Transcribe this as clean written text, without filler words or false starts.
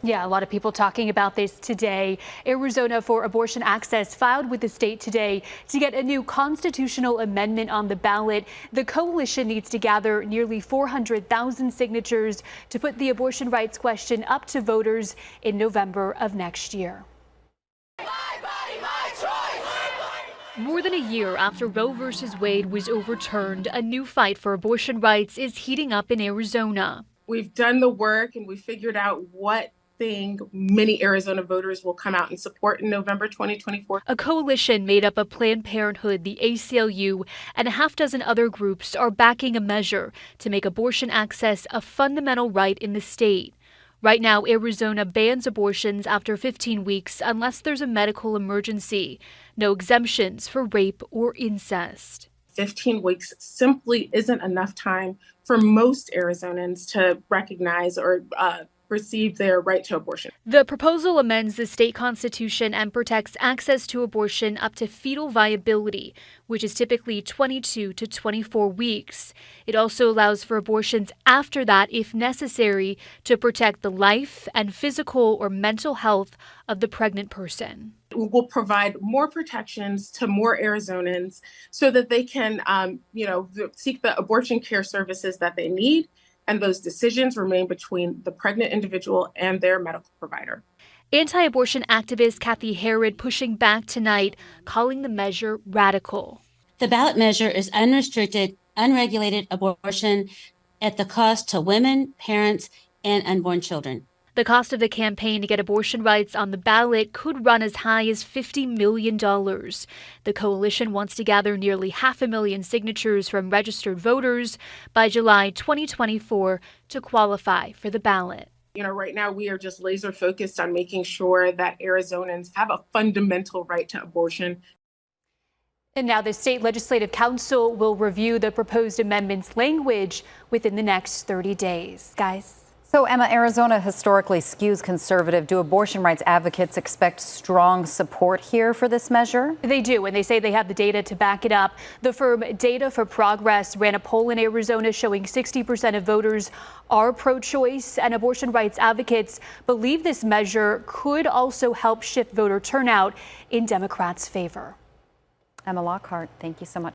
Yeah, a lot of people talking about this today. Arizona for Abortion Access filed with the state today to get a new constitutional amendment on the ballot. The coalition needs to gather nearly 400,000 signatures to put the abortion rights question up to voters in November of next year. My body, my choice. More than a year after Roe v. Wade was overturned, a new fight for abortion rights is heating up in Arizona. We've done the work and we figured out what thing many Arizona voters will come out and support in November 2024. A coalition made up of Planned Parenthood, the ACLU, and a half dozen other groups are backing a measure to make abortion access a fundamental right in the state. Right now, Arizona bans abortions after 15 weeks unless there's a medical emergency. No exemptions for rape or incest. 15 weeks simply isn't enough time for most Arizonans to recognize or receive their right to abortion. The proposal amends the state constitution and protects access to abortion up to fetal viability, which is typically 22 to 24 weeks. It also allows for abortions after that if necessary to protect the life and physical or mental health of the pregnant person. We will provide more protections to more Arizonans so that they can, seek the abortion care services that they need, and those decisions remain between the pregnant individual and their medical provider. Anti-abortion activist Kathy Herod pushing back tonight, calling the measure radical. The ballot measure is unrestricted, unregulated abortion at the cost to women, parents, and unborn children. The cost of the campaign to get abortion rights on the ballot could run as high as $50 million. The coalition wants to gather nearly 500,000 signatures from registered voters by July 2024 to qualify for the ballot. Right now we are just laser focused on making sure that Arizonans have a fundamental right to abortion. And now the state legislative council will review the proposed amendments language within the next 30 days. Guys. So, Emma, Arizona historically skews conservative. Do abortion rights advocates expect strong support here for this measure? They do, and they say they have the data to back it up. The firm Data for Progress ran a poll in Arizona showing 60% of voters are pro-choice, and abortion rights advocates believe this measure could also help shift voter turnout in Democrats' favor. Emma Lockhart, thank you so much.